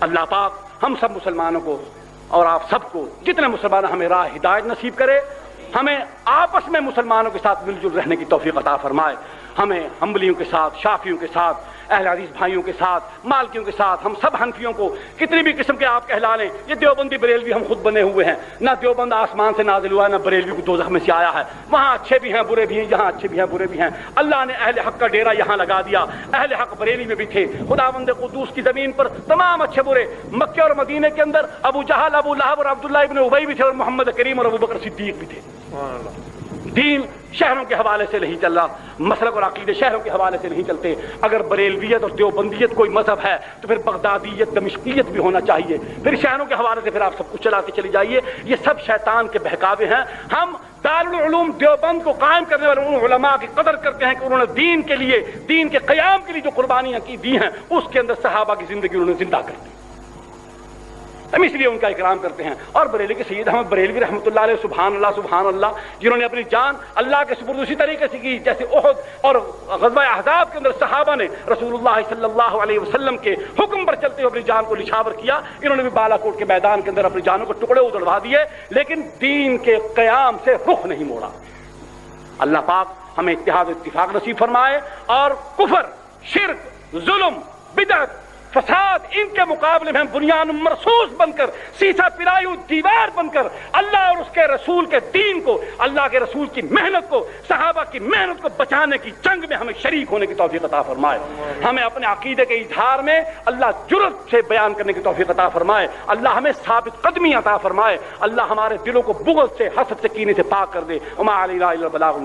اللہ پاک ہم سب مسلمانوں کو اور آپ سب کو جتنے مسلمان ہمیں راہ ہدایت نصیب کرے، ہمیں آپس میں مسلمانوں کے ساتھ مل جل رہنے کی توفیق عطا فرمائے، ہمیں حنبلیوں کے ساتھ، شافعیوں کے ساتھ، اہل حدیث بھائیوں کے ساتھ، مالکیوں کے ساتھ، ہم سب حنفیوں کو کتنی بھی قسم کے آپ کہلا لیں، یہ دیوبندی بریلوی ہم خود بنے ہوئے ہیں، نہ دیوبند آسمان سے نازل ہوا ہے، نہ بریلوی کو دوزخ میں سے آیا ہے، وہاں اچھے بھی ہیں برے بھی ہیں، یہاں اچھے بھی ہیں برے بھی ہیں، اللہ نے اہل حق کا ڈیرا یہاں لگا دیا، اہل حق بریلی میں بھی تھے، خداوند قدوس کی زمین پر تمام اچھے برے، مکے اور مدینے کے اندر ابو جہل، ابو لہب اور عبداللہ ابن ابی بھی تھے، اور محمد کریم اور ابو بکر صدیق بھی تھے۔ دین شہروں کے حوالے سے نہیں چل رہا، مسلک اور عقیدے شہروں کے حوالے سے نہیں چلتے۔ اگر بریلویت اور دیوبندیت کوئی مذہب ہے تو پھر بغدادیت، دمشقیت بھی ہونا چاہیے، پھر شہروں کے حوالے سے پھر آپ سب کچھ چلاتے چلی جائیے۔ یہ سب شیطان کے بہکاوے ہیں۔ ہم دارالعلوم دیوبند کو قائم کرنے والے ان علماء کی قدر کرتے ہیں کہ انہوں نے دین کے لیے، دین کے قیام کے لیے جو قربانیاں کی دی ہیں، اس کے اندر صحابہ کی زندگی انہوں نے زندہ کر دی، ہم اس لیے ان کا اکرام کرتے ہیں۔ اور بریلی کے سید احمد بریلوی رحمۃ اللہ علیہ، سبحان اللہ، جنہوں نے اپنی جان اللہ کے سپرد اسی طریقے سے کی جیسے احد اور غزوہ احزاب کے اندر صحابہ نے رسول اللہ صلی اللہ علیہ وسلم کے حکم پر چلتے ہوئے اپنی جان کو نچھاور کیا، انہوں نے بھی بالا کوٹ کے میدان کے اندر اپنی جانوں کو ٹکڑے ادڑوا دیے، لیکن دین کے قیام سے رخ نہیں موڑا۔ اللہ پاک ہمیں اتحاد و اتفاق نصیب فرمائے، اور کفر، شرک، ظلم، بدعت، فساد، ان کے مقابلے میں ہم بنیاد مرصوص بن کر، سیسا پرائی دیوار بن کر اللہ اور اس کے رسول کے دین کو، اللہ کے رسول کی محنت کو، صحابہ کی محنت کو بچانے کی جنگ میں ہمیں شریک ہونے کی توفیق عطا فرمائے۔ ہمیں اپنے عقیدے کے اظہار میں اللہ جرأت سے بیان کرنے کی توفیق عطا فرمائے، اللہ ہمیں ثابت قدمی عطا فرمائے، اللہ ہمارے دلوں کو بغض سے، حسد سے، کینے سے پاک کر دے۔ وما علینا الا البلاغ۔